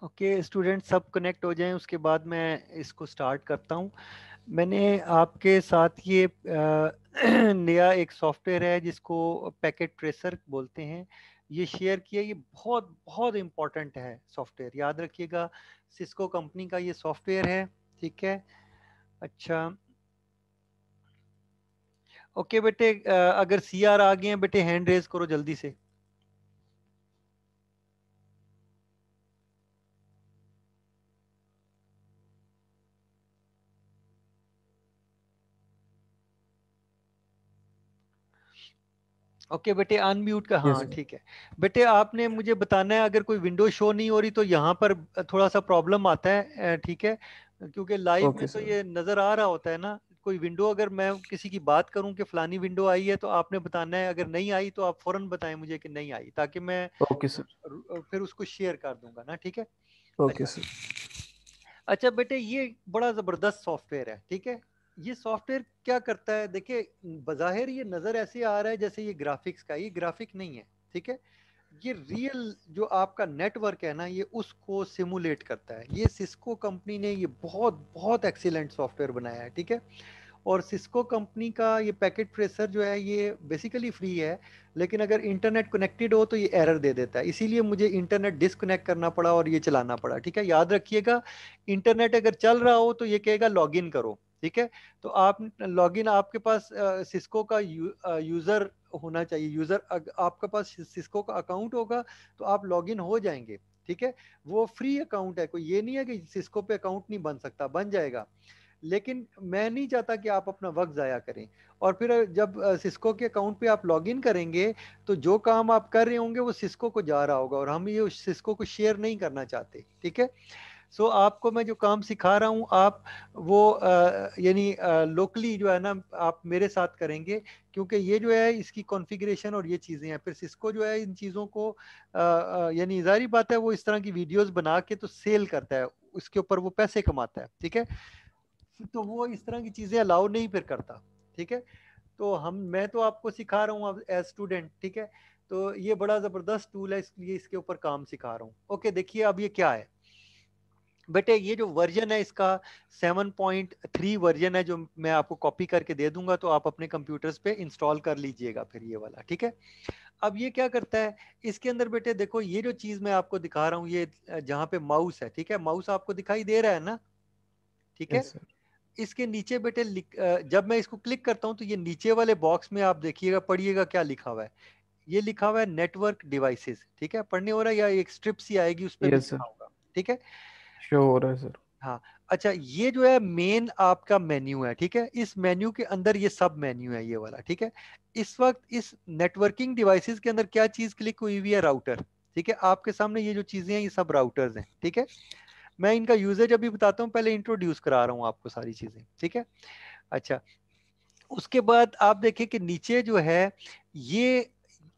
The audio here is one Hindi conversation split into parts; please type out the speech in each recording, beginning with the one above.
ओके स्टूडेंट, सब कनेक्ट हो जाएं, उसके बाद मैं इसको स्टार्ट करता हूं। मैंने आपके साथ ये नया एक सॉफ्टवेयर है जिसको पैकेट ट्रेसर बोलते हैं, ये शेयर किया। ये बहुत बहुत इम्पोर्टेंट है सॉफ्टवेयर, याद रखिएगा। सिस्को कंपनी का ये सॉफ्टवेयर है, ठीक है। अच्छा, ओके बेटे, अगर सीआर आ गए हैं बेटे, हैंड रेज करो जल्दी से। ओके बेटे, अनम्यूट का, यस हाँ सर। ठीक है। बेटे आपने मुझे बताना है, अगर कोई विंडो शो नहीं हो रही तो यहाँ पर थोड़ा सा प्रॉब्लम आता है, ठीक है। क्योंकि लाइव में ओके तो सर। ये नज़र आ रहा होता है ना। कोई विंडो, अगर मैं किसी की बात करूं कि फलानी विंडो आई है, तो आपने बताना है। अगर नहीं आई तो आप फौरन बताएं मुझे कि नहीं आई, ताकि मैं ओके सर। फिर उसको शेयर कर दूंगा ना, ठीक है। ओके अच्छा, सर। अच्छा बेटे, ये बड़ा ज़बरदस्त सॉफ्टवेयर है, ठीक है। ये सॉफ्टवेयर क्या करता है, देखिए, बज़ाहिर ये नज़र ऐसे आ रहा है जैसे ये ग्राफिक्स का, ये ग्राफिक नहीं है, ठीक है। ये रियल जो आपका नेटवर्क है ना, ये उसको सिमुलेट करता है। ये सिस्को कंपनी ने ये बहुत बहुत एक्सीलेंट सॉफ्टवेयर बनाया है, ठीक है। और सिस्को कंपनी का ये पैकेट ट्रेसर जो है, ये बेसिकली फ्री है, लेकिन अगर इंटरनेट कनेक्टेड हो तो ये एरर दे देता है। इसीलिए मुझे इंटरनेट डिस्कनेक्ट करना पड़ा और ये चलाना पड़ा, ठीक है। याद रखिएगा, इंटरनेट अगर चल रहा हो तो ये कहेगा लॉगिन करो, ठीक है। तो आप लॉगिन, आपके पास सिस्को का यूज़र होना चाहिए। यूज़र, आपके पास सिस्को का अकाउंट होगा तो आप लॉगिन हो जाएंगे, ठीक है। वो फ्री अकाउंट है, कोई ये नहीं है कि सिस्को पे अकाउंट नहीं बन सकता, बन जाएगा। लेकिन मैं नहीं चाहता कि आप अपना वक्त ज़ाया करें। और फिर जब सिस्को के अकाउंट पे आप लॉगिन करेंगे, तो जो काम आप कर रहे होंगे वो सिस्को को जा रहा होगा, और हम ये सिस्को को शेयर नहीं करना चाहते, ठीक है। सो आपको मैं जो काम सिखा रहा हूँ, आप वो यानी लोकली जो है ना, आप मेरे साथ करेंगे। क्योंकि ये जो है, इसकी कॉन्फ़िगरेशन और ये चीज़ें हैं। फिर सिस्को जो है इन चीज़ों को यानी ज़ाहिर बात है, वो इस तरह की वीडियोस बना के तो सेल करता है, उसके ऊपर वो पैसे कमाता है, ठीक है। तो वो इस तरह की चीजें अलाउ नहीं फिर करता, ठीक है। तो मैं तो आपको सिखा रहा हूँ एज स्टूडेंट, ठीक है। तो ये बड़ा जबरदस्त टूल है, इसलिए इसके ऊपर काम सिखा रहा हूँ। ओके, देखिए अब ये क्या है बेटे, ये जो वर्जन है इसका 7.3 वर्जन है, जो मैं आपको कॉपी करके दे दूंगा, तो आप अपने कंप्यूटर्स पे इंस्टॉल कर लीजिएगा फिर ये वाला, ठीक है। अब ये क्या करता है, इसके अंदर बेटे देखो, ये जो चीज मैं आपको दिखा रहा हूँ, ये जहाँ पे माउस है, ठीक है, माउस आपको दिखाई दे रहा है ना, ठीक है। Yes sir. इसके नीचे बेटे जब मैं इसको क्लिक करता हूं, तो ये नीचे वाले बॉक्स में आप देखिएगा, पढ़िएगा क्या लिखा हुआ है। ये लिखा हुआ है नेटवर्क डिवाइसेस, ठीक है। पढ़ने हो रहा है, या एक स्ट्रिप सी आएगी उस पर भी यस सर। लिखा होगा, ठीक है। शो हो रहा है सर। हाँ, अच्छा, ये जो है मेन आपका मेन्यू है, ठीक है। इस मेन्यू के अंदर ये सब मेन्यू है, ये वाला, ठीक है। इस वक्त इस नेटवर्किंग डिवाइसेस के अंदर क्या चीज क्लिक हुई हुई है, राउटर, ठीक है। आपके सामने ये जो चीजें हैं, ये सब राउटर्स हैं, ठीक है। मैं इनका यूजेज अभी बताता हूँ, पहले इंट्रोड्यूस करा रहा हूँ आपको सारी चीजें, ठीक है। अच्छा, उसके बाद आप देखिए कि नीचे जो है ये,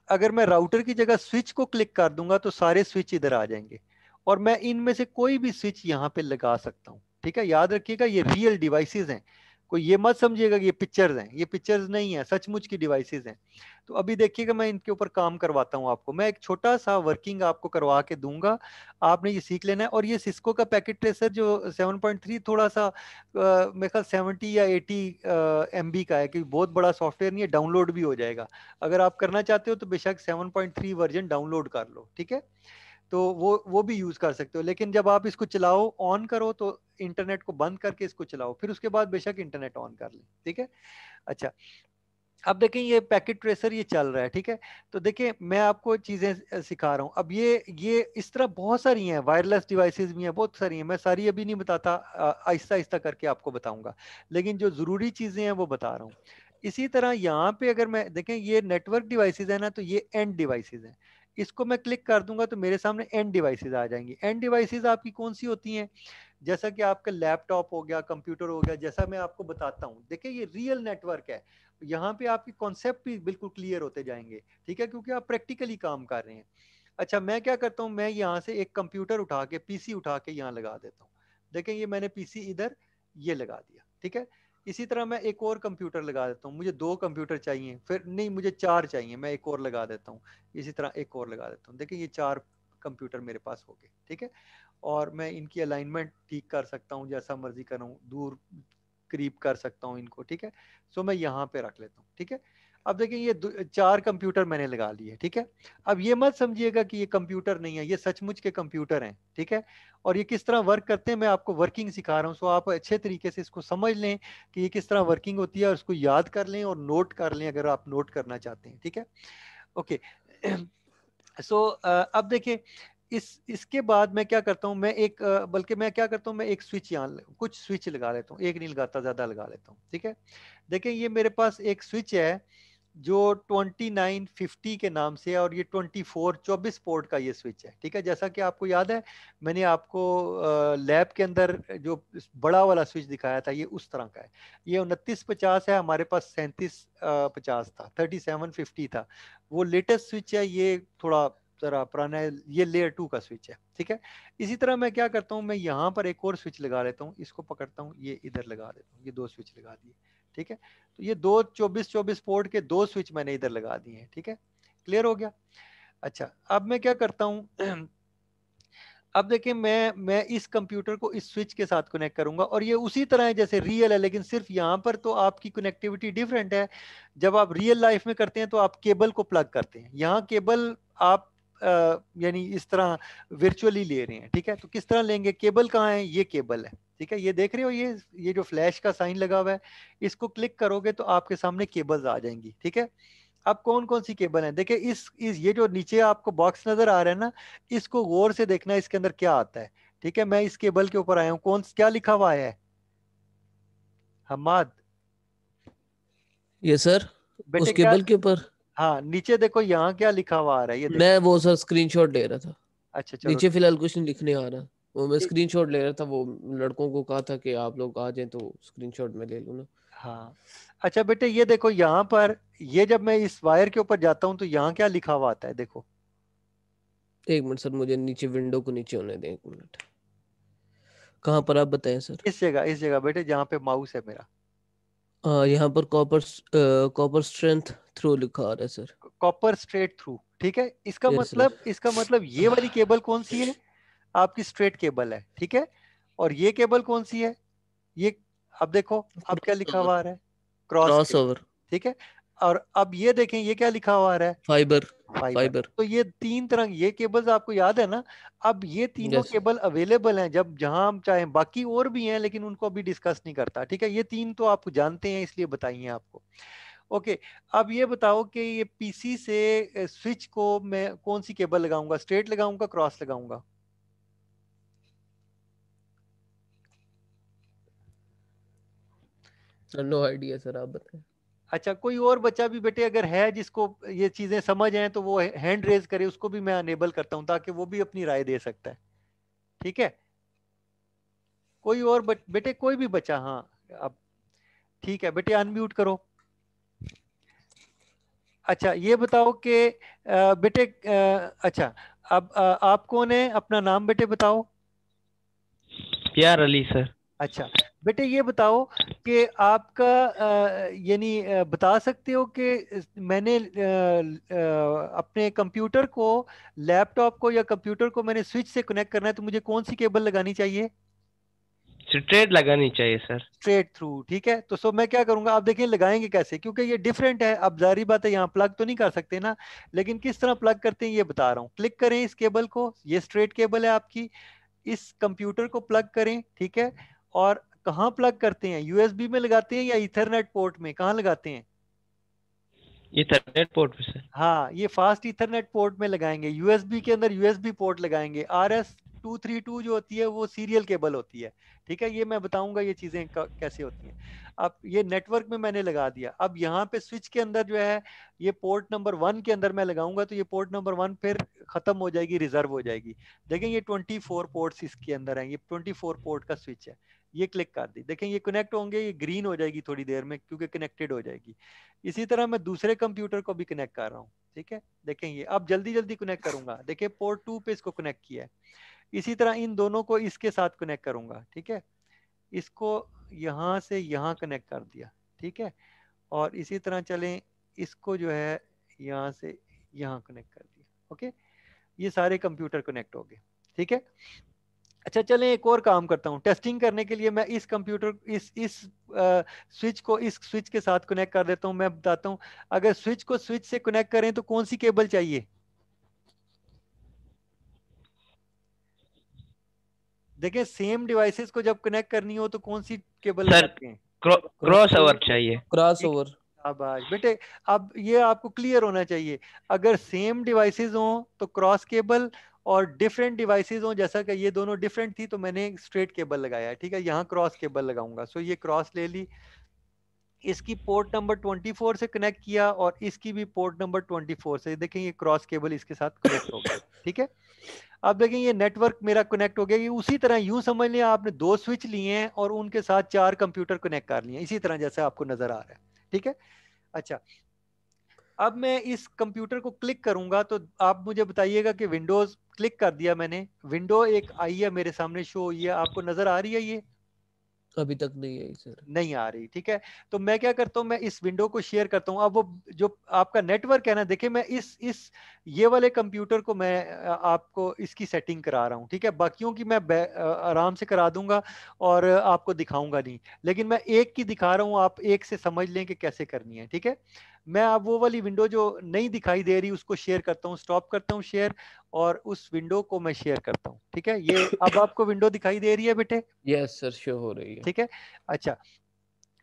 अगर मैं राउटर की जगह स्विच को क्लिक कर दूंगा तो सारे स्विच इधर आ जाएंगे, और मैं इनमें से कोई भी स्विच यहाँ पे लगा सकता हूँ, ठीक है। याद रखिएगा, ये रियल डिवाइसेस हैं, कोई ये मत समझिएगा कि ये पिक्चर्स हैं, ये पिक्चर्स नहीं है, सचमुच की डिवाइसेस हैं। तो अभी देखिएगा, मैं इनके ऊपर काम करवाता हूँ आपको। मैं एक छोटा सा वर्किंग आपको करवा के दूंगा, आपने ये सीख लेना है। और ये सिस्को का पैकेट ट्रेसर जो 7.3, थोड़ा सा मेरे ख्याल 70 या 80 MB का है, क्योंकि बहुत बड़ा सॉफ्टवेयर नहीं है, डाउनलोड भी हो जाएगा। अगर आप करना चाहते हो तो बेशक 7.3 वर्जन डाउनलोड कर लो, ठीक है। तो वो भी यूज कर सकते हो, लेकिन जब आप इसको चलाओ, ऑन करो, तो इंटरनेट को बंद करके इसको चलाओ, फिर उसके बाद बेशक इंटरनेट ऑन कर ले, ठीक है। अच्छा, अब देखें, ये पैकेट ट्रेसर ये चल रहा है, ठीक है। तो देखिए, मैं आपको चीजें सिखा रहा हूँ। अब ये इस तरह बहुत सारी हैं, वायरलेस डिवाइसेस भी हैं, बहुत सारी हैं। मैं सारी अभी नहीं बताता, आहिस्ता आहिस्ता करके आपको बताऊंगा, लेकिन जो जरूरी चीजें हैं वो बता रहा हूँ। इसी तरह यहाँ पे अगर मैं देखें, ये नेटवर्क डिवाइसेस है ना, तो ये एंड डिवाइसेस हैं। इसको मैं क्लिक कर दूंगा तो मेरे सामने एंड डिवाइसेस आ जाएंगी। एंड डिवाइसेस आपकी कौन सी होती हैं? जैसा कि आपका लैपटॉप हो गया, कंप्यूटर हो गया, जैसा मैं आपको बताता हूँ। देखिए ये रियल नेटवर्क है, यहाँ पे आपके कॉन्सेप्ट भी बिल्कुल क्लियर होते जाएंगे, ठीक है, क्योंकि आप प्रैक्टिकली काम कर रहे हैं। अच्छा, मैं क्या करता हूँ, मैं यहाँ से एक कंप्यूटर उठा के, पीसी उठा के यहाँ लगा देता हूँ। देखें ये मैंने पीसी इधर ये लगा दिया, ठीक है। इसी तरह मैं एक और कंप्यूटर लगा देता हूँ, मुझे 2 कंप्यूटर चाहिए, फिर नहीं मुझे 4 चाहिए, मैं एक और लगा देता हूँ। इसी तरह एक और लगा देता हूँ। देखिए ये 4 कंप्यूटर मेरे पास हो गए, ठीक है। और मैं इनकी अलाइनमेंट ठीक कर सकता हूँ, जैसा मर्जी करूँ, दूर करीब कर सकता हूँ इनको, ठीक है। सो मैं यहाँ पे रख लेता हूँ, ठीक है। अब देखिए ये 4 कंप्यूटर मैंने लगा लिए, ठीक है। अब ये मत समझिएगा कि ये कंप्यूटर नहीं है, ये सचमुच के कंप्यूटर हैं, ठीक है। और ये किस तरह वर्क करते हैं मैं आपको वर्किंग सिखा रहा हूँ, सो आप अच्छे तरीके से इसको समझ लें कि ये किस तरह वर्किंग होती है, और उसको याद कर लें और नोट कर लें अगर आप नोट करना चाहते हैं, ठीक है। ओके। सो अब देखिए इसके बाद मैं क्या करता हूँ, मैं एक बल्कि मैं क्या करता हूँ, मैं एक स्विच यहाँ कुछ स्विच लगा लेता हूँ, एक नहीं लगाता, ज्यादा लगा लेता हूँ, ठीक है। देखिए ये मेरे पास एक स्विच है जो 2950 के नाम से है, और ये 24 पोर्ट का ये स्विच है, ठीक है। जैसा कि आपको याद है, मैंने आपको लैब के अंदर जो बड़ा वाला स्विच दिखाया था, ये उस तरह का है। ये 2950 है, हमारे पास 3750 था, 3750 था। वो लेटेस्ट स्विच है, ये थोड़ा जरा पुराना है, ये लेयर 2 का स्विच है, ठीक है। इसी तरह मैं क्या करता हूँ, मैं यहाँ पर एक और स्विच लगा लेता हूँ, इसको पकड़ता हूँ, ये इधर लगा देता हूँ, ये 2 स्विच लगा दिए, ठीक है। तो ये 2 24 पोर्ट के 2 स्विच मैंने इधर लगा दिए हैं, ठीक है। क्लियर हो गया? अच्छा, अब मैं क्या करता हूँ अब देखिए मैं इस कंप्यूटर को इस स्विच के साथ कनेक्ट करूंगा, और ये उसी तरह है जैसे रियल है, लेकिन सिर्फ यहाँ पर तो आपकी कनेक्टिविटी डिफरेंट है। जब आप रियल लाइफ में करते हैं तो आप केबल को प्लग करते हैं, यहाँ केबल आप यानी इस तरह वर्चुअली ले रहे हैं, ठीक है। तो किस तरह लेंगे, केबल कहाँ है, ये केबल है, ठीक है। ये देख रहे हो, ये जो फ्लैश का साइन लगा हुआ है, इसको क्लिक करोगे तो आपके सामने केबल्स आ जाएंगी, ठीक है। अब कौन कौन सी केबल है, देखिए इस ये जो नीचे आपको बॉक्स नजर आ रहा है ना, इसको गौर से देखना, इसके अंदर क्या आता है, ठीक है। मैं इस केबल के ऊपर आया हूँ, क्या लिखा हुआ है हमाद? ये सर, बेटे उस क्या? केबल के ऊपर हाँ नीचे देखो, यहाँ क्या लिखा हुआ आ रहा है, ये देखो। मैं वो सर स्क्रीनशॉट ले रहा था। अच्छा चलो नीचे फिलहाल कुछ नहीं लिखने आ रहा, वो मैं ठीक। स्क्रीनशॉट ले रहा था। वो लड़कों को कहा था कि आप लोग आ जाएं तो स्क्रीनशॉट में ले लूँ ना। हाँ अच्छा बेटे, ये देखो यहाँ पर, ये जब मैं इस वायर के ऊपर जाता हूँ तो यहाँ क्या लिखा हुआ आता है, देखो। एक मिनट सर, मुझे नीचे विंडो को नीचे होने दें, एक मिनट। कहाँ पर आप बताएं सर? इस जगह बेटे, जहाँ पे माउस है मेरा। यहाँ पर कॉपर स्ट्रेंथ थ्रू लिखा आ रहा है सर। कॉपर स्ट्रेट थ्रू, ठीक है। Yes sir. इसका मतलब ये वाली केबल कौन सी है, आपकी स्ट्रेट केबल है, ठीक है। और ये केबल कौन सी है, ये, अब देखो, अब क्या लिखा हुआ आ रहा है, क्रॉस क्रॉस केबल, ओवर ठीक है। और अब ये देखें, ये क्या लिखा हुआ आ रहा है, फाइबर। फाइबर। फाइबर। तो ये 3 तरह ये केबल्स आपको याद है ना। अब ये तीनों यस। केबल अवेलेबल हैं, जब जहां हम चाहें, बाकी और भी हैं लेकिन उनको अभी डिस्कस नहीं करता, ठीक है। ये 3 तो आप जानते हैं, इसलिए बताइए आपको। ओके। अब ये बताओ कि ये पीसी से स्विच को मैं कौन सी केबल लगाऊंगा, स्ट्रेट लगाऊंगा, क्रॉस लगाऊंगा? नो आइडिया सर, आप बताएं। अच्छा, कोई और बच्चा भी बेटे अगर है जिसको ये चीजें समझ आए तो वो हैंड रेज करे, उसको भी मैं अनेबल करता हूं ताकि वो भी अपनी राय दे सकता है, ठीक है। कोई और बेटे कोई भी बच्चा, हाँ। अब ठीक है बेटे, अनम्यूट करो। अच्छा ये बताओ कि बेटे अच्छा, अब आप कौन है, अपना नाम बेटे बताओ। प्यार अली सर। अच्छा बेटे, ये बताओ कि आपका यानी बता सकते हो कि मैंने अपने कंप्यूटर को, लैपटॉप को या कंप्यूटर को मैंने स्विच से कनेक्ट करना है तो मुझे कौन सी केबल लगानी चाहिए? स्ट्रेट लगानी चाहिए सर। स्ट्रेट थ्रू, ठीक है। तो सो मैं क्या करूंगा, आप देखिए लगाएंगे कैसे, क्योंकि ये डिफरेंट है। अब जारी बात है, यहाँ प्लग तो नहीं कर सकते ना, लेकिन किस तरह प्लग करते हैं ये बता रहा हूँ। क्लिक करें इस केबल को, ये स्ट्रेट केबल है आपकी, इस कंप्यूटर को प्लग करें, ठीक है। और कहाँ प्लग करते हैं, यूएसबी में लगाते हैं या इथरनेट पोर्ट में, कहाँ लगाते हैं? इथरनेट पोर्ट पे सर। हाँ, ये फास्ट इथरनेट पोर्ट में लगाएंगे, यूएसबी के अंदर यूएसबी पोर्ट लगाएंगे, आरएस 232 जो होती है वो सीरियल केबल होती है, ठीक है। ये मैं बताऊंगा ये चीजें कैसे होती हैं। अब ये नेटवर्क में मैंने लगा दिया। अब यहाँ पे स्विच के अंदर जो है ये पोर्ट नंबर 1 के अंदर मैं लगाऊंगा तो ये पोर्ट नंबर 1 फिर खत्म हो जाएगी, रिजर्व हो जाएगी। देखें ये 24 पोर्ट्स इसके अंदर हैं, ये 24 पोर्ट का स्विच है। ये क्लिक कर दी, देखें ये कनेक्ट होंगे, ये ग्रीन हो जाएगी थोड़ी देर में क्योंकि कनेक्टेड हो जाएगी। इसी तरह मैं दूसरे कंप्यूटर को भी कनेक्ट कर रहा हूँ, ठीक है। देखें ये अब जल्दी जल्दी कनेक्ट करूंगा, देखिए पोर्ट 2 पे इसको कनेक्ट किया है। इसी तरह इन दोनों को इसके साथ कनेक्ट करूंगा, ठीक है। इसको यहाँ से यहाँ कनेक्ट कर दिया, ठीक है। और इसी तरह चलें, इसको जो है यहाँ से यहाँ कनेक्ट कर दिया, ओके। ये सारे कंप्यूटर कनेक्ट हो गए, ठीक है। अच्छा चलें एक और काम करता हूँ टेस्टिंग करने के लिए। मैं इस कंप्यूटर इस स्विच को इस स्विच के साथ कनेक्ट कर देता हूँ। मैं बताता हूँ अगर स्विच को स्विच से कनेक्ट करें तो कौन सी केबल चाहिए। देखिए सेम डिवाइसेस को जब कनेक्ट करनी हो तो कौन सी केबल सर लगाते हैं। क्रॉस ओवर चाहिए। Cross over. शाबाश बेटे, अब ये आपको क्लियर होना चाहिए। अगर सेम डिवाइसेस हो तो क्रॉस केबल, और डिफरेंट डिवाइसेस हो जैसा कि ये दोनों डिफरेंट थी तो मैंने स्ट्रेट केबल लगाया है, ठीक है। यहाँ क्रॉस केबल लगाऊंगा। सो ये क्रॉस ले ली, इसकी पोर्ट नंबर 24 से कनेक्ट किया और इसकी भी पोर्ट नंबर 24 से। देखें ये क्रॉस केबल इसके साथ कनेक्ट हो गया, ठीक है। अब देखें ये नेटवर्क मेरा कनेक्ट हो गया। ये उसी तरह यूं समझ लिया आपने 2 स्विच लिए हैं और उनके साथ 4 कंप्यूटर कनेक्ट कर लिए, इसी तरह जैसे आपको नजर आ रहा है, ठीक है। अच्छा अब मैं इस कंप्यूटर को क्लिक करूंगा तो आप मुझे बताइएगा कि विंडोज क्लिक कर दिया मैंने, विंडो एक आई है मेरे सामने शो हुई है, आपको नजर आ रही है। ये अभी तक नहीं आई सर। नहीं आ रही, ठीक है। तो मैं क्या करता हूँ, मैं इस विंडो को शेयर करता हूँ। अब वो जो आपका नेटवर्क है ना, देखिए मैं इस ये वाले कंप्यूटर को मैं आपको इसकी सेटिंग करा रहा हूँ, ठीक है। बाकियों की मैं आराम से करा दूंगा और आपको दिखाऊंगा नहीं, लेकिन मैं एक की दिखा रहा हूँ, आप एक से समझ लें कि कैसे करनी है, ठीक है। मैं अब वो वाली विंडो जो नहीं दिखाई दे रही उसको शेयर करता हूँ, स्टॉप करता हूँ शेयर, और उस विंडो को मैं शेयर करता हूँ, ठीक है। ये अब आपको विंडो दिखाई दे रही है बेटे। यस सर, शो हो रही है। ठीक है। अच्छा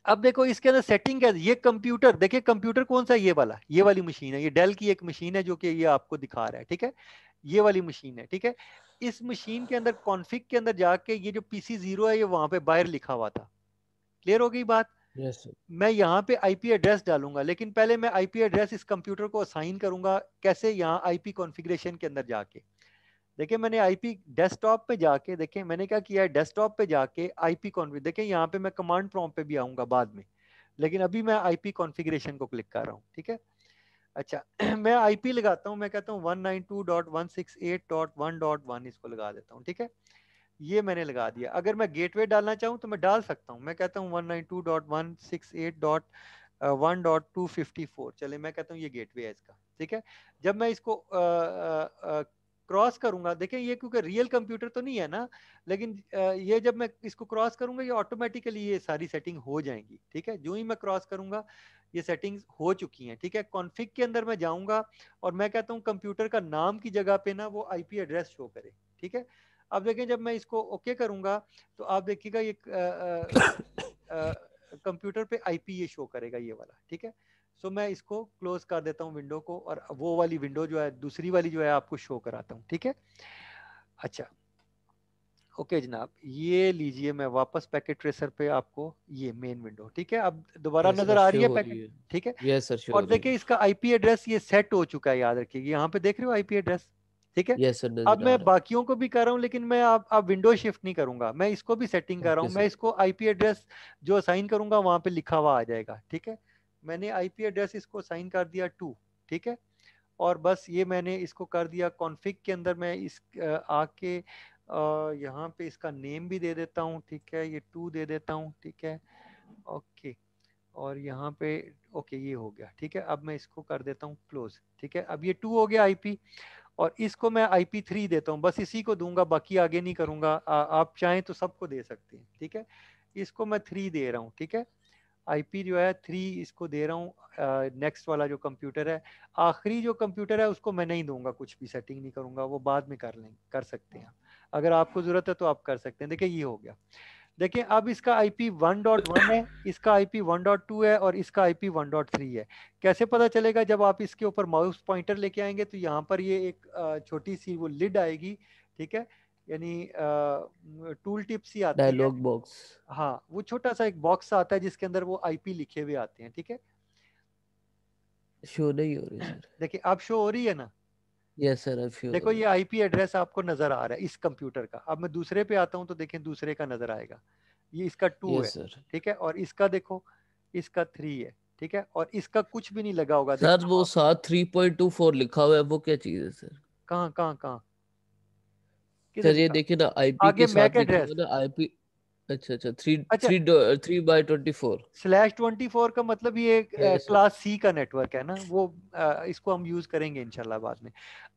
अब देखो इसके अंदर सेटिंग क्या है। ये कंप्यूटर देखिए, कंप्यूटर कौन सा है, ये वाला, ये वाली मशीन है, ये डेल की एक मशीन है जो कि ये आपको दिखा रहा है, ठीक है। ये वाली मशीन है, ठीक है। इस मशीन के अंदर कॉन्फ़िग के अंदर जाके ये जो PC0 है ये वहां पे बाहर लिखा हुआ था। क्लियर हो गई बात। Yes sir. मैं यहाँ पे आईपी एड्रेस डालूंगा, लेकिन पहले मैं आईपी एड्रेस इस कंप्यूटर को असाइन करूंगा। कैसे, यहाँ आईपी कॉन्फ़िगरेशन के अंदर जाके देखिए, मैंने आईपी डेस्कटॉप पे जाके देखिए मैंने क्या किया है, डेस्कटॉप पे जाके आईपी कॉन्फ़िग देखिए, यहाँ पे मैं कमांड प्रॉम्प्ट पे भी आऊंगा बाद में, लेकिन अभी मैं आईपी कॉन्फ़िगरेशन को क्लिक कर रहा हूँ, ठीक है। अच्छा मैं आईपी लगाता हूँ, मैं कहता हूँ 192.168.1.1 इसको लगा देता हूँ, ठीक है। ये मैंने लगा दिया। अगर मैं गेटवे डालना चाहूँ तो मैं डाल सकता हूँ। मैं कहता हूँ 192.168.1.254, चले मैं कहता हूँ ये गेटवे है इसका, ठीक है। जब मैं इसको क्रॉस करूंगा, देखें ये क्योंकि रियल कंप्यूटर तो नहीं है ना, लेकिन ये जब मैं इसको क्रॉस करूंगा ये ऑटोमेटिकली ये सारी सेटिंग हो जाएंगी, ठीक है। जो ही मैं क्रॉस करूंगा ये सेटिंग्स हो चुकी हैं, ठीक है। कॉन्फ़िग के अंदर मैं जाऊंगा और मैं कहता हूँ कंप्यूटर का नाम की जगह पे ना वो आईपी एड्रेस शो करे, ठीक है। अब देखें जब मैं इसको ओके करूंगा तो आप देखिएगा ये कंप्यूटर पे आईपी ये शो करेगा, ये वाला, ठीक है। सो मैं इसको क्लोज कर देता हूँ विंडो को, और वो वाली विंडो जो है दूसरी वाली जो है आपको शो कराता हूँ, ठीक है। अच्छा ओके जनाब, ये लीजिए मैं वापस पैकेट ट्रेसर पे आपको ये मेन विंडो, ठीक है। अब दोबारा यस नजर सर, आ शो रही है हो रही पैकेट, है। ठीक है। यस सर, शो हो और रही देखिए है। इसका आईपी एड्रेस ये सेट हो चुका है, याद रखिए यहाँ पे देख रहे हो आईपी एड्रेस, ठीक है। यस सर, अब नजर आ मैं रहा बाकियों को भी कर रहा हूँ, लेकिन मैं अब विंडो शिफ्ट नहीं करूंगा, मैं इसको भी सेटिंग है। कर रहा ओके हूँ। मैं सर। इसको आईपी एड्रेस जो असाइन करूंगा वहां पे लिखा हुआ आ जाएगा, ठीक है। मैंने आईपी एड्रेस इसको असाइन कर दिया 2, ठीक है। और बस ये मैंने इसको कर दिया कॉन्फ़िग के अंदर। मैं इस आके यहाँ पे इसका नेम भी दे देता हूँ, ठीक है। ये 2 दे देता हूँ, ठीक है। ओके, और यहाँ पे ओके ये हो गया, ठीक है। अब मैं इसको कर देता हूँ क्लोज, ठीक है। अब ये 2 हो गया आईपी, और इसको मैं IP3 देता हूँ, बस इसी को दूंगा, बाकी आगे नहीं करूंगा। आप चाहें तो सबको दे सकते हैं, ठीक है। इसको मैं 3 दे रहा हूँ, ठीक है। आईपी जो है 3 इसको दे रहा हूँ। नेक्स्ट वाला जो कंप्यूटर है, आखिरी जो कंप्यूटर है उसको मैं नहीं दूंगा, कुछ भी सेटिंग नहीं करूंगा, वो बाद में कर सकते हैं। अगर आपको जरूरत है तो आप कर सकते हैं। देखिए ये हो गया। देखिए अब इसका आईपी 1.1 है, इसका आईपी 1.2 है, और इसका आईपी 1.3 है। कैसे पता चलेगा, जब आप इसके ऊपर माउस पॉइंटर लेके आएंगे तो यहाँ पर ये एक छोटी सी वो लिड आएगी, ठीक है। यानी टूल टिप्स ही आती है। Dialog box. हाँ, वो छोटा सा एक बॉक्स आता है जिसके अंदर वो आईपी लिखे हुए आते हैं, ठीक है। शो नहीं हो रही सर। देखिए अब शो हो रही है ना, यस सर अब शो हो देखो रही ये आईपी एड्रेस आपको नजर आ रहा है इस कंप्यूटर का। अब मैं दूसरे पे आता हूँ तो देखें दूसरे का नजर आएगा, ये इसका है। 2 है, यस सर। ठीक है। और इसका देखो, इसका 3 है, ठीक है। और इसका कुछ भी नहीं लगा होगा, सर देखना वो आप। साथ 3.24 लिखा हुआ है, वो क्या चीज है सर? कहाँ कहाँ कहाँ, किधर सर ये लिखा? देखिए ना, आईपी आगे के मैक साथ लिखा एड्रेस। हुआ ना आईपी। अच्छा अच्छा, थ्री अच्छा, थ्री 3/24। /24 का मतलब ये यस सर। क्लास सी का नेटवर्क है ना वो। इसको हम यूज करेंगे इंशाल्लाह बाद में।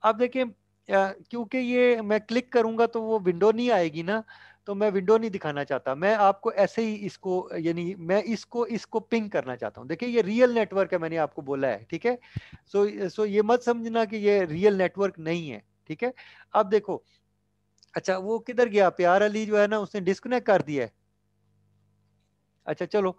अब देखिए क्योंकि ये मैं क्लिक करूंगा तो वो विंडो नहीं आएगी ना, तो मैं विंडो नहीं दिखाना चाहता। मैं आपको ऐसे ही इसको, यानी मैं इसको इसको पिंग करना चाहता हूँ। देखिए ये रियल नेटवर्क है, मैंने आपको बोला है, ठीक है। सो ये मत समझना कि ये रियल नेटवर्क नहीं है, ठीक है। अब देखो, अच्छा वो किधर गया प्यार अली जो है ना, उसने डिस्कनेक्ट कर दिया है। अच्छा चलो,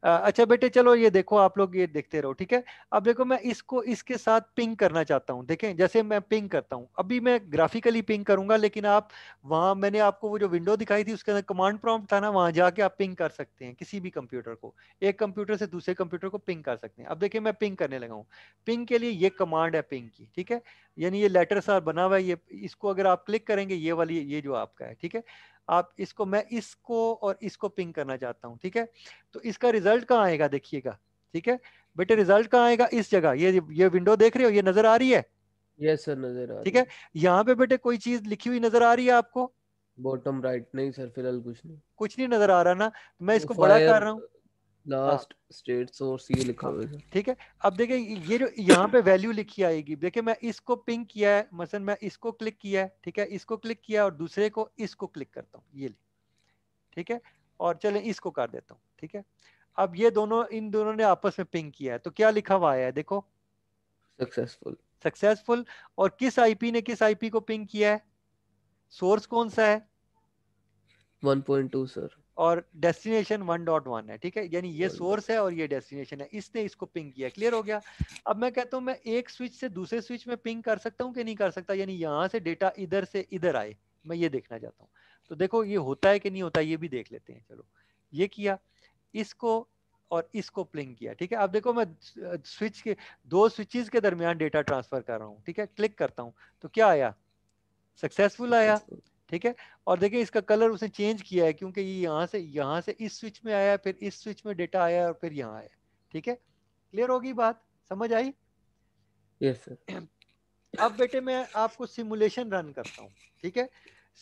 अच्छा बेटे चलो ये देखो, आप लोग ये देखते रहो, ठीक है। अब देखो मैं इसको इसके साथ पिंग करना चाहता हूँ। देखें जैसे मैं पिंग करता हूँ, अभी मैं ग्राफिकली पिंग करूंगा, लेकिन आप वहां मैंने आपको वो जो विंडो दिखाई थी उसके अंदर कमांड प्रॉम्प्ट था ना, वहां जाके आप पिंग कर सकते हैं किसी भी कंप्यूटर को। एक कंप्यूटर से दूसरे कंप्यूटर को पिंग कर सकते हैं। अब देखिए मैं पिंग करने लगा हूँ। पिंग के लिए ये कमांड है पिंग की, ठीक है। यानी ये लेटर सा बना हुआ है, ये इसको अगर आप क्लिक करेंगे, ये वाली ये जो आपका है, ठीक है। आप इसको, मैं इसको और इसको पिंग करना चाहता हूँ, ठीक है। तो इसका रिजल्ट कहाँ आएगा देखिएगा, ठीक है। बेटे रिजल्ट कहाँ आएगा, इस जगह, ये विंडो देख रहे हो, ये नजर आ रही है, यस सर नजर आ ठीक रही है। है। यहाँ पे बेटे कोई चीज लिखी हुई नजर आ रही है आपको? बॉटम राइट नहीं सर, फिलहाल कुछ नहीं। कुछ नहीं नजर आ रहा ना, तो मैं वो इसको बड़ा फायर कर रहा हूँ। हाँ लास्ट स्टेट सोर्स ये लिखा हाँ, हुआ है सर। ठीक है। अब देखिए ये जो यहाँ पे वैल्यू लिखी आएगी, देखिए मैं इसको पिंग किया है, मसलन मैं इसको क्लिक किया है, ठीक है। इसको क्लिक किया और दूसरे को इसको क्लिक करता हूँ, ये ले, ठीक है। और चले इसको कर देता हूँ, ठीक है। अब ये दोनों, इन दोनों ने आपस में पिंग किया है, तो क्या लिखा हुआ आया है देखो, सक्सेसफुल। सक्सेसफुल। और किस आईपी ने किस आईपी को पिंग किया है, सोर्स कौन सा है, 1.2 सर। और डेस्टिनेशन 1.1 है, ठीक है। यानी ये 1. सोर्स है और ये डेस्टिनेशन है, इसने इसको पिंग किया, क्लियर हो गया। अब मैं कहता हूं मैं एक स्विच से दूसरे स्विच में पिंग कर सकता हूं कि नहीं कर सकता, यानी यहां से डेटा इधर से इधर आए, मैं ये देखना चाहता हूं। तो देखो ये होता है कि नहीं होता, ये भी देख लेते हैं। चलो ये किया, इसको और इसको पिंग किया, ठीक है। अब देखो मैं स्विच के, दो स्विचेस के दरमियान डेटा ट्रांसफर कर रहा हूँ, ठीक है। क्लिक करता हूँ तो क्या आया, सक्सेसफुल आया, सक्सेसफुल। ठीक है। और देखिए इसका कलर उसने चेंज किया है, क्योंकि ये यहाँ से इस स्विच में आया, फिर इस स्विच में डेटा आया और फिर यहाँ आया, ठीक है। क्लियर होगी बात, समझ आई? Yes sir. अब बेटे मैं आपको सिमुलेशन रन करता हूँ, ठीक है।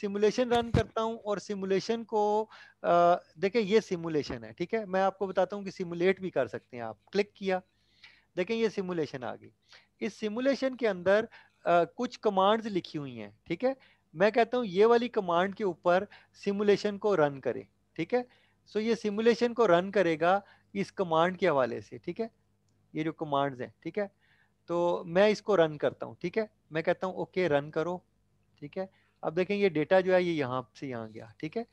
सिमुलेशन रन करता हूँ और सिमुलेशन को देखिए ये सिमुलेशन है, ठीक है। मैं आपको बताता हूँ कि सिमुलेट भी कर सकते हैं आप। क्लिक किया, देखें ये सिमुलेशन आ गई। इस सिमुलेशन के अंदर कुछ कमांड्स लिखी हुई हैं, ठीक है। मैं कहता हूँ ये वाली कमांड के ऊपर सिमुलेशन को रन करें, ठीक है। सो ये सिमुलेशन को रन करेगा इस कमांड के हवाले से, ठीक है। ये जो कमांड्स हैं, ठीक है। तो मैं इसको रन करता हूँ, ठीक है। मैं कहता हूँ ओके रन करो, ठीक है। अब देखें ये डेटा जो है ये यहाँ से यहाँ गया, ठीक है।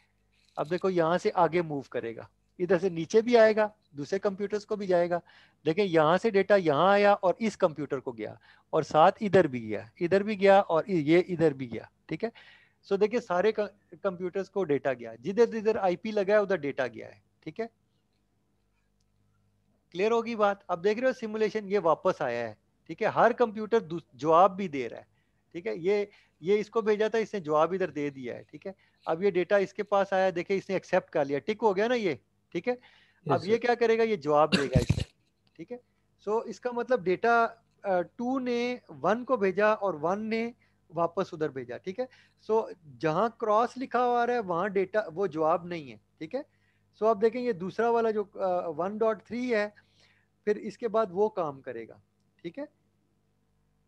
अब देखो यहाँ से आगे मूव करेगा, इधर से नीचे भी आएगा, दूसरे कंप्यूटर्स को भी जाएगा। देखें यहाँ से डेटा यहाँ आया और इस कंप्यूटर को गया, और साथ इधर भी गया, इधर भी गया, और ये इधर भी गया, ठीक है। सो देखिए सारे कंप्यूटर्स को डेटा गया, जिधर जिधर आईपी लगा है उधर डेटा गया है, ठीक है। क्लियर होगी बात? अब देख रहे हो सिमुलेशन ये वापस आया है, ठीक है। हर कंप्यूटर जवाब भी दे रहा है, ठीक है। ये इसको भेजा था, इसने जवाब इधर दे दिया है, ठीक है। अब ये डेटा इसके पास आया, देखिए इसने एक्सेप्ट कर लिया, टिक हो गया ना ये, ठीक है। अब यस ये सर। क्या करेगा, ये जवाब देगा इसको, ठीक है। सो इसका मतलब डेटा 2 ने 1 को भेजा और 1 ने वापस उधर भेजा, ठीक है। सो जहां क्रॉस लिखा हुआ है वहां डेटा वो जवाब नहीं है, ठीक है। सो आप देखें ये दूसरा वाला जो 1.3 है, फिर इसके बाद वो काम करेगा, ठीक है।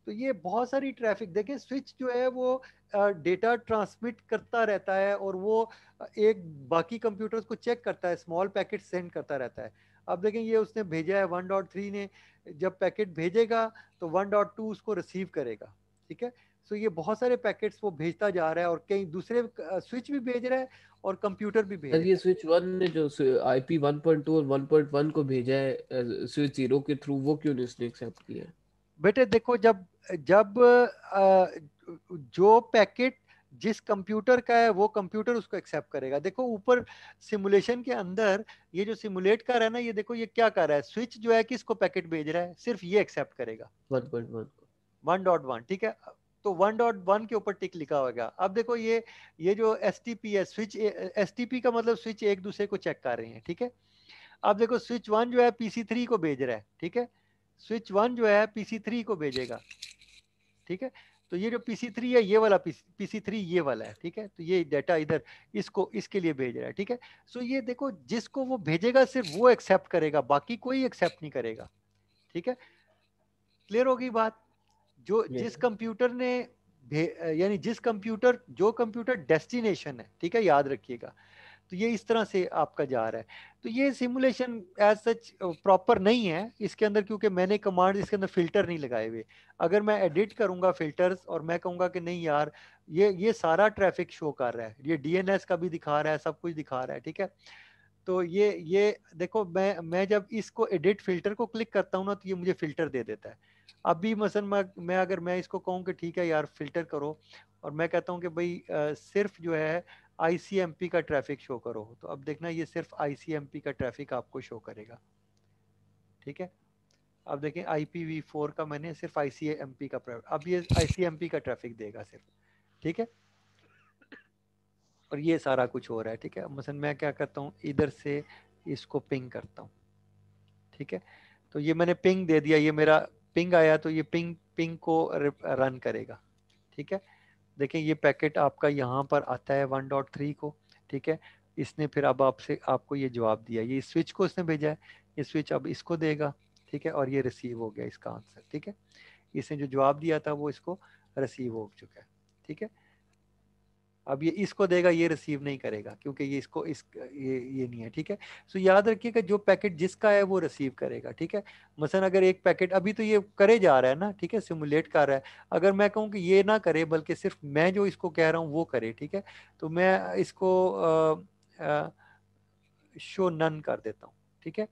तो ये बहुत सारी ट्रैफिक, देखिए स्विच जो है वो डेटा ट्रांसमिट करता रहता है, और वो एक बाकी कंप्यूटर्स को चेक करता है, स्मॉल पैकेट सेंड करता रहता है। अब देखें ये उसने भेजा है 1.3 ने, जब पैकेट भेजेगा तो 1.2 उसको रिसीव करेगा, ठीक है। सो ये बहुत सारे पैकेट्स वो भेजता जा रहा है, और कई दूसरे स्विच भी भेज रहा है और कंप्यूटर भी भेज सर ये रहा है। स्विच 1 ने जो आईपी 1.2 और 1.1 को भेजा है स्विच 0 के थ्रू, वो क्यों नहीं उसने एक्सेप्ट किया है? बेटे देखो जब जब जो पैकेट जिस कंप्यूटर का है वो कंप्यूटर उसको एक्सेप्ट करेगा। देखो ऊपर सिमुलेशन के अंदर ये जो सिमुलेट कर रहा है ना, ये देखो ये क्या कर रहा है, स्विच जो है किसको पैकेट भेज रहा है, सिर्फ ये एक्सेप्ट करेगा 1.1, ठीक है। तो 1.1 के ऊपर टिक लिखा होगा। अब देखो ये जो एसटीपी है, स्विच एसटीपी का मतलब स्विच एक दूसरे को चेक कर रहे हैं, ठीक है। अब देखो स्विच 1 जो है PC3 को भेज रहा है, ठीक है, स्विच 1 जो है PC3 को भेजेगा, ठीक है। तो ये जो PC3 है ये वाला PC3 ये वाला है, ठीक है। तो ये डाटा इधर इसको इसके लिए भेज रहा है, ठीक है। सो ये देखो जिसको वो भेजेगा सिर्फ वो एक्सेप्ट करेगा, बाकी कोई एक्सेप्ट नहीं करेगा, ठीक है। क्लियर होगी बात। जो जिस कंप्यूटर ने यानी जो कंप्यूटर डेस्टिनेशन है, ठीक है, याद रखिएगा। तो ये इस तरह से आपका जा रहा है। तो ये सिमुलेशन एज सच प्रॉपर नहीं है इसके अंदर, क्योंकि मैंने कमांड इसके अंदर फिल्टर नहीं लगाए हुए। अगर मैं एडिट करूंगा फिल्टर्स और मैं कहूंगा कि नहीं यार ये सारा ट्रैफिक शो कर रहा है, ये DNS का भी दिखा रहा है, सब कुछ दिखा रहा है, ठीक है। तो ये देखो मैं जब इसको एडिट फिल्टर को क्लिक करता हूँ ना, तो ये मुझे फिल्टर दे देता है। अभी मसलन मैं अगर मैं इसको कहूँ कि ठीक है यार फिल्टर करो, और मैं कहता हूँ कि भाई सिर्फ जो है ICMP का ट्रैफिक शो करो, तो अब देखना ये सिर्फ ICMP का ट्रैफिक आपको शो करेगा, ठीक है। अब देखें IPv4 का मैंने सिर्फ ICMP का, अब ये ICMP का ट्रैफिक देगा सिर्फ, ठीक है। और ये सारा कुछ हो रहा है, ठीक है। मसलन मैं क्या करता हूँ, इधर से इसको पिंग करता हूँ, ठीक है। तो ये मैंने पिंग दे दिया, ये मेरा पिंग आया, तो ये पिंग को रन करेगा, ठीक है। देखें ये पैकेट आपका यहाँ पर आता है 1.3 को, ठीक है। इसने फिर अब आपको ये जवाब दिया, ये स्विच को इसने भेजा है, ये स्विच अब इसको देगा, ठीक है। और ये रिसीव हो गया इसका आंसर, ठीक है। इसने जो जवाब दिया था वो इसको रिसीव हो चुका है, ठीक है। अब ये इसको देगा, ये रिसीव नहीं करेगा क्योंकि ये इसको ये नहीं है, ठीक है। सो याद रखिएगा जो पैकेट जिसका है वो रिसीव करेगा, ठीक है। मसलन अगर एक पैकेट अभी तो ये करे जा रहा है ना, ठीक है, सिमुलेट कर रहा है। अगर मैं कहूँ कि ये ना करे बल्कि सिर्फ मैं जो इसको कह रहा हूँ वो करे, ठीक है, तो मैं इसको शो नन कर देता हूँ, ठीक है।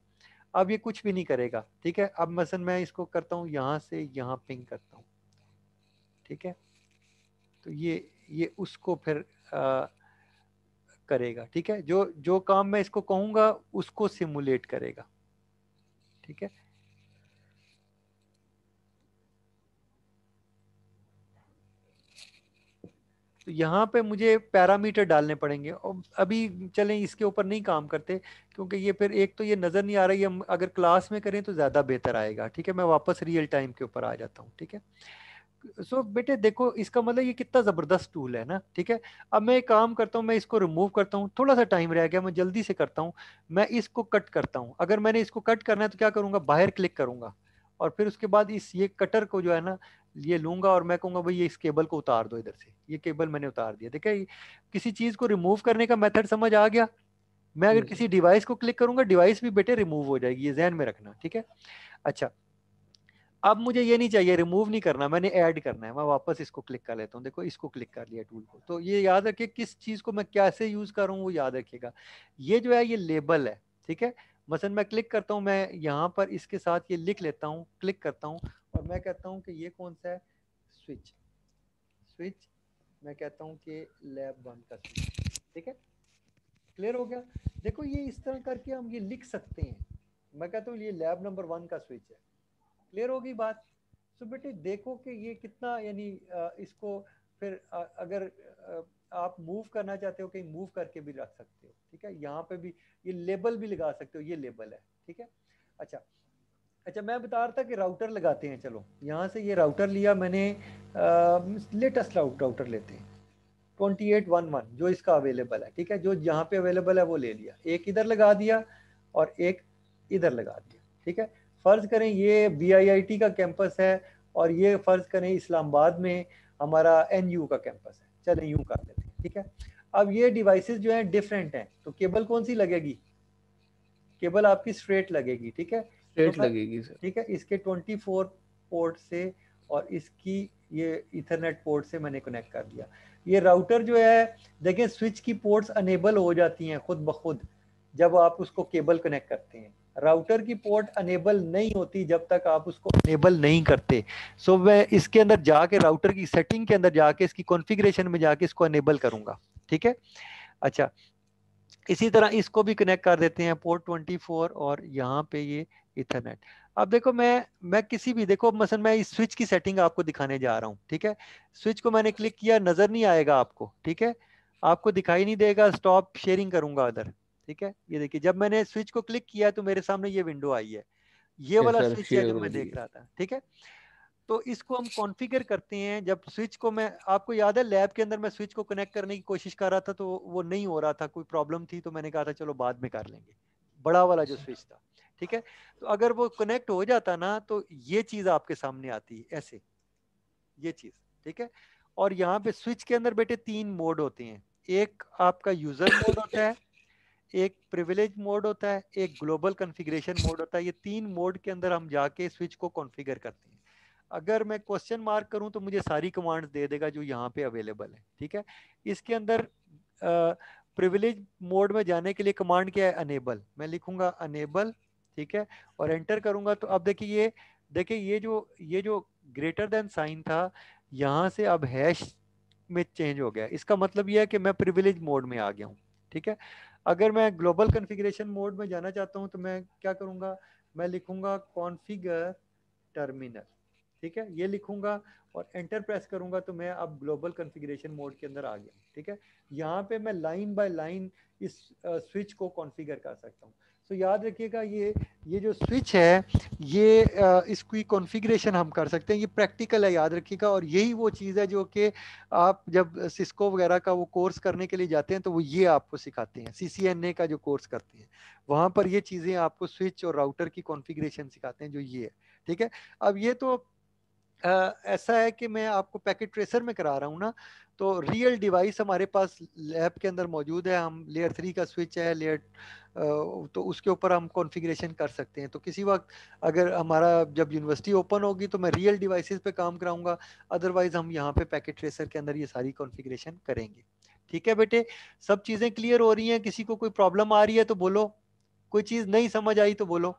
अब ये कुछ भी नहीं करेगा, ठीक है। अब मसलन मैं इसको करता हूँ यहाँ से यहाँ पिंग करता हूँ, ठीक है। तो ये उसको फिर करेगा, ठीक है। जो जो काम मैं इसको कहूंगा उसको सिमुलेट करेगा, ठीक है। तो यहाँ पे मुझे पैरामीटर डालने पड़ेंगे, और अभी चलें इसके ऊपर नहीं काम करते, क्योंकि ये फिर एक तो ये नज़र नहीं आ रही है, अगर क्लास में करें तो ज़्यादा बेहतर आएगा, ठीक है। मैं वापस रियल टाइम के ऊपर आ जाता हूँ, ठीक है। सो बेटे देखो इसका मतलब ये कितना ज़बरदस्त टूल है ना, ठीक है। अब मैं एक काम करता हूँ, मैं इसको रिमूव करता हूँ, थोड़ा सा टाइम रह गया, मैं जल्दी से करता हूँ। मैं इसको कट करता हूँ, अगर मैंने इसको कट करना है तो क्या करूँगा, बाहर क्लिक करूँगा, और फिर उसके बाद ये कटर को जो है ना ये लूंगा, और मैं कहूँगा भाई ये इस केबल को उतार दो इधर से, ये केबल मैंने उतार दिया। देखिए किसी चीज़ को रिमूव करने का मेथड समझ आ गया। मैं अगर किसी डिवाइस को क्लिक करूंगा, डिवाइस भी बेटे रिमूव हो जाएगी, ये ध्यान में रखना, ठीक है। अच्छा अब मुझे ये नहीं चाहिए, रिमूव नहीं करना, मैंने ऐड करना है। मैं वापस इसको क्लिक कर लेता हूँ, देखो इसको क्लिक कर लिया टूल को। तो ये याद रखिए किस चीज़ को मैं कैसे यूज़ कर रहा हूँ वो याद रखिएगा। ये जो है ये लेबल है, ठीक है। मसलन मैं क्लिक करता हूँ, मैं यहाँ पर इसके साथ ये लिख लेता हूँ, क्लिक करता हूँ, और मैं कहता हूँ कि ये कौन सा है, स्विच। स्विच मैं कहता हूँ कि लैब 1 का स्विच, ठीक है। क्लियर हो गया। देखो ये इस तरह करके हम ये लिख सकते हैं। मैं कहता हूँ ये लैब नंबर 1 का स्विच है। क्लियर होगी बात। सो बेटे देखो कि ये कितना, यानी इसको फिर अगर आप मूव करना चाहते हो कहीं मूव करके भी रख सकते हो, ठीक है। यहाँ पे भी ये लेबल भी लगा सकते हो, ये लेबल है, ठीक है। अच्छा मैं बता रहा था कि राउटर लगाते हैं। चलो यहाँ से ये राउटर लिया मैंने, लेटेस्ट राउटर लेते हैं 2811 जो इसका अवेलेबल है, ठीक है। जो यहाँ पे अवेलेबल है वो ले लिया, एक इधर लगा दिया और एक इधर लगा दिया, ठीक है। फर्ज करें ये BIIT का कैंपस है और ये फर्ज करें इस्लामाबाद में हमारा NU का कैंपस है, चलें यूं कर लेते हैं, ठीक है। अब ये डिवाइसेस जो हैं डिफरेंट हैं, तो केबल कौन सी लगेगी, केबल आपकी स्ट्रेट लगेगी, ठीक है। स्ट्रेट लगेगी सर, ठीक है। इसके 24 पोर्ट से और इसकी ये इथरनेट पोर्ट से मैंने कनेक्ट कर दिया। ये राउटर जो है देखें स्विच की पोर्ट्स अनेबल हो जाती हैं खुद ब खुद, जब आप उसको केबल कनेक्ट करते हैं। राउटर की पोर्ट अनेबल नहीं होती जब तक आप उसको अनेबल नहीं करते। सो मैं इसके अंदर जाके राउटर की सेटिंग के अंदर जाके इसकी कॉन्फ़िगरेशन में जाके इसको अनेबल करूंगा, ठीक है। अच्छा, इसी तरह इसको भी कनेक्ट कर देते हैं पोर्ट 24 और यहाँ पे ये इथरनेट। अब देखो मैं किसी भी, देखो मसलन मैं इस स्विच की सेटिंग आपको दिखाने जा रहा हूँ, ठीक है। स्विच को मैंने क्लिक किया, नजर नहीं आएगा आपको, ठीक है, आपको दिखाई नहीं देगा। स्टॉप शेयरिंग करूंगा उधर, ठीक है। ये देखिए जब मैंने स्विच को क्लिक किया तो मेरे सामने ये विंडो आई है, ये यस वाला सर, स्विच है शेयर जो हो मैं रही देख है। रहा था, ठीक है। तो इसको हम कॉन्फ़िगर करते हैं। जब स्विच को मैं, आपको याद है लैब के अंदर मैं स्विच को कनेक्ट करने की कोशिश कर रहा था तो वो नहीं हो रहा था, कोई प्रॉब्लम थी, तो मैंने कहा था चलो बाद में कर लेंगे, बड़ा वाला जो स्विच था, ठीक है। तो अगर वो कनेक्ट हो जाता ना तो ये चीज आपके सामने आती है ऐसे, ये चीज, ठीक है। और यहाँ पे स्विच के अंदर बेटे 3 मोड होते हैं। एक आपका यूजर मोड होता है, एक प्रिविलेज मोड होता है, एक ग्लोबल कॉन्फ़िगरेशन मोड होता है। ये 3 मोड के अंदर हम जाके स्विच को कॉन्फ़िगर करते हैं। अगर मैं क्वेश्चन मार्क करूं तो मुझे सारी कमांड्स दे देगा जो यहाँ पे अवेलेबल है, ठीक है। इसके अंदर प्रिविलेज मोड में जाने के लिए कमांड क्या है, अनेबल। मैं लिखूंगा अनेबल, ठीक है, और एंटर करूंगा तो अब देखिए ये जो ग्रेटर देन साइन था यहाँ से अब हैश में चेंज हो गया। इसका मतलब यह है कि मैं प्रिविलेज मोड में आ गया हूँ, ठीक है। अगर मैं ग्लोबल कॉन्फ़िगरेशन मोड में जाना चाहता हूँ तो मैं क्या करूंगा, मैं लिखूंगा कॉन्फ़िगर टर्मिनल, ठीक है, ये लिखूंगा और एंटर प्रेस करूंगा तो मैं अब ग्लोबल कॉन्फ़िगरेशन मोड के अंदर आ गया, ठीक है। यहाँ पे मैं लाइन बाय लाइन इस स्विच को कॉन्फ़िगर कर सकता हूँ। तो याद रखिएगा ये जो स्विच है ये इसकी कॉन्फ़िगरेशन हम कर सकते हैं, ये प्रैक्टिकल है, याद रखिएगा। और यही वो चीज़ है जो कि आप जब सिस्को वगैरह का वो कोर्स करने के लिए जाते हैं तो वो ये आपको सिखाते हैं, CCNA का जो कोर्स करते हैं वहाँ पर ये चीज़ें आपको स्विच और राउटर की कॉन्फ़िगरेशन सिखाते हैं जो ये है, ठीक है। अब ये तो ऐसा है कि मैं आपको पैकेट ट्रेसर में करा रहा हूँ ना, तो रियल डिवाइस हमारे पास लैब के अंदर मौजूद है। हम लेयर 3 का स्विच है, तो उसके ऊपर हम कॉन्फ़िगरेशन कर सकते हैं। तो किसी वक्त अगर हमारा जब यूनिवर्सिटी ओपन होगी तो मैं रियल डिवाइसेस पे काम कराऊंगा, अदरवाइज हम यहाँ पे पैकेट ट्रेसर के अंदर ये सारी कॉन्फ़िगरेशन करेंगे, ठीक है बेटे। सब चीज़ें क्लियर हो रही हैं? किसी को कोई प्रॉब्लम आ रही है तो बोलो, कोई चीज़ नहीं समझ आई तो बोलो।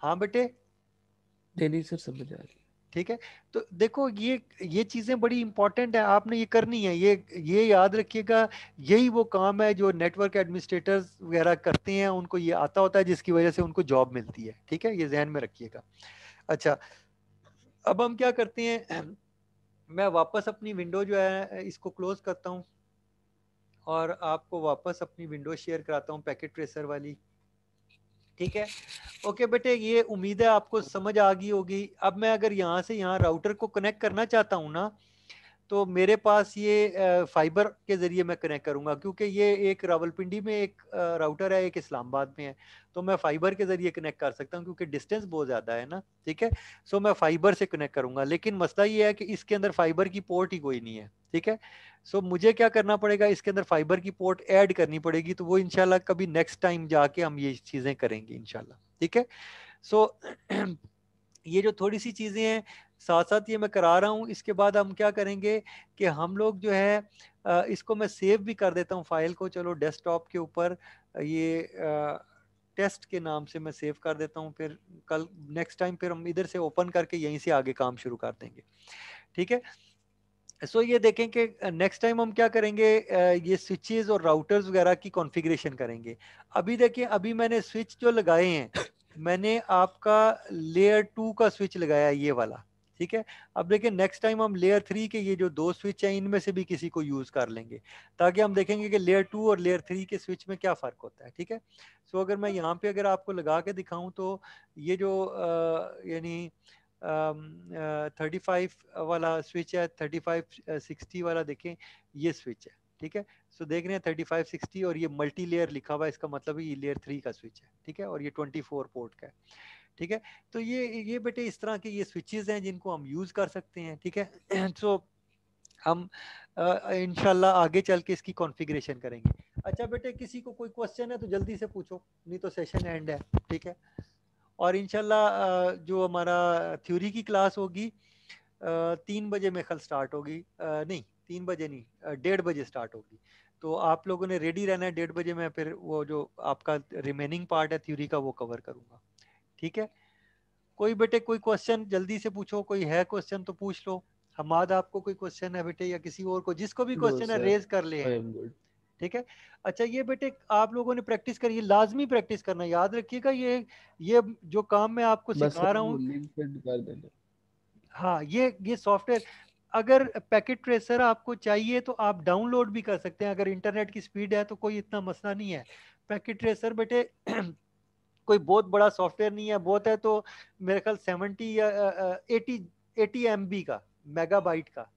हाँ बेटे, नहीं सर, समझ आ रही ठीक है। तो देखो ये चीजें बड़ी इंपॉर्टेंट है, आपने ये करनी है, ये याद रखिएगा। यही वो काम है जो नेटवर्क एडमिनिस्ट्रेटर्स वगैरह करते हैं, उनको ये आता होता है जिसकी वजह से उनको जॉब मिलती है, ठीक है, ये जहन में रखिएगा। अच्छा, अब हम क्या करते हैं, मैं वापस अपनी विंडो जो है इसको क्लोज करता हूँ और आपको वापस अपनी विंडो शेयर कराता हूँ पैकेट ट्रेसर वाली, ठीक है। ओके बेटे, ये उम्मीद है आपको समझ आ गई होगी। अब मैं अगर यहाँ से यहाँ राउटर को कनेक्ट करना चाहता हूँ ना, तो मेरे पास ये फाइबर के जरिए मैं कनेक्ट करूंगा, क्योंकि ये एक रावलपिंडी में एक राउटर है, एक इस्लामाबाद में है। तो मैं फाइबर के जरिए कनेक्ट कर सकता हूँ क्योंकि डिस्टेंस बहुत ज़्यादा है ना, ठीक है। सो मैं फाइबर से कनेक्ट करूंगा, लेकिन मसला ये है कि इसके अंदर फाइबर की पोर्ट ही कोई नहीं है, ठीक है। सो मुझे क्या करना पड़ेगा, इसके अंदर फाइबर की पोर्ट ऐड करनी पड़ेगी। तो वो इंशाल्लाह कभी नेक्स्ट टाइम जाके हम ये चीज़ें करेंगे इंशाल्लाह, ठीक है। सो ये जो थोड़ी सी चीज़ें हैं साथ साथ ये मैं करा रहा हूँ। इसके बाद हम क्या करेंगे कि हम लोग जो है इसको मैं सेव भी कर देता हूँ फाइल को, चलो डेस्कटॉप के ऊपर ये टेस्ट के नाम से मैं सेव कर देता हूँ। फिर कल नेक्स्ट टाइम फिर हम इधर से ओपन करके यहीं से आगे काम शुरू कर देंगे, ठीक है। सो ये देखें कि नेक्स्ट टाइम हम क्या करेंगे, ये स्विचेस और राउटर्स वगैरह की कॉन्फ़िगरेशन करेंगे। अभी देखिए, अभी मैंने स्विच जो लगाए हैं, मैंने आपका लेयर 2 का स्विच लगाया है, ये वाला, ठीक है। अब देखिए नेक्स्ट टाइम हम लेयर 3 के ये जो 2 स्विच हैं इनमें से भी किसी को यूज़ कर लेंगे, ताकि हम देखेंगे कि लेयर 2 और लेयर 3 के स्विच में क्या फ़र्क होता है, ठीक है। सो अगर मैं यहाँ पे अगर आपको लगा के दिखाऊं तो ये जो यानी 35 वाला स्विच है, 3560 वाला देखें, ये स्विच है, ठीक है। सो देख रहे हैं 3560 और ये मल्टी लेयर लिखा हुआ है, इसका मतलब ये लेयर 3 का स्विच है, ठीक है। और ये 24 पोर्ट का है, ठीक है। तो ये बेटे इस तरह के ये स्विचेस हैं जिनको हम यूज कर सकते हैं, ठीक है। सो हम इंशाल्लाह आगे चल के इसकी कॉन्फ़िगरेशन करेंगे। अच्छा बेटे, किसी को कोई क्वेश्चन है तो जल्दी से पूछो, नहीं तो सेशन एंड है, ठीक है। और इंशाल्लाह जो हमारा थ्योरी की क्लास होगी 3 बजे में कल स्टार्ट होगी, नहीं 3 बजे नहीं, 1:30 बजे स्टार्ट होगी। तो आप लोगों ने रेडी रहना है, 1:30 बजे मैं फिर वो जो आपका रिमेनिंग पार्ट है थ्योरी का वो कवर करूंगा, ठीक है। कोई बेटे कोई क्वेश्चन जल्दी से पूछो, कोई है क्वेश्चन तो पूछ लो। हमाद आपको कोई क्वेश्चन है बेटे, या किसी और को, जिसको भी नो क्वेश्चन है सर, रेज कर ले। I am good. ठीक है। अच्छा ये बेटे आप लोगों ने प्रैक्टिस करिए, लाजमी प्रैक्टिस करना, याद रखिएगा ये जो काम मैं आपको बस सिखा सर रहा वो हूँ। लिंक सेंड कर देना। हाँ ये सॉफ्टवेयर अगर पैकेट ट्रेसर आपको चाहिए तो आप डाउनलोड भी कर सकते हैं, अगर इंटरनेट की स्पीड है तो कोई इतना मसला नहीं है। पैकेट ट्रेसर बेटे कोई बहुत बड़ा सॉफ्टवेयर नहीं है, बहुत है तो मेरे ख्याल 70 या 80 MB का, मेगाबाइट का,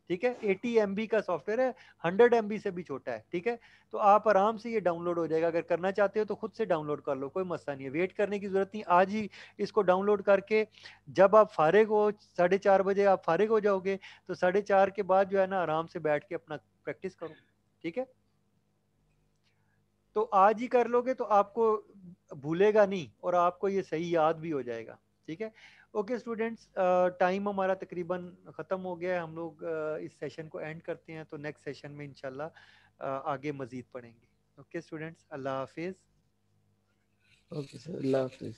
ठीक है। 80 MB का सॉफ्टवेयर है, 100 MB से भी छोटा है, ठीक है। तो आप आराम से ये डाउनलोड हो जाएगा, अगर करना चाहते हो तो खुद से डाउनलोड कर लो, कोई मसला नहीं है, वेट करने की जरूरत नहीं, आज ही इसको डाउनलोड करके जब आप फारिग हो 4:30 बजे आप फारिग हो जाओगे तो 4:30 के बाद जो है ना आराम से बैठ के अपना प्रैक्टिस करो, ठीक है। तो आज ही कर लोगे तो आपको भूलेगा नहीं और आपको ये सही याद भी हो जाएगा, ठीक है। ओके स्टूडेंट्स, टाइम हमारा तकरीबन ख़त्म हो गया है, हम लोग इस सेशन को एंड करते हैं, तो नेक्स्ट सेशन में इंशाल्लाह आगे मज़ीद पढ़ेंगे। ओके स्टूडेंट्स, अल्लाह हाफिज़। ओके सर, अल्लाह हाफिज़।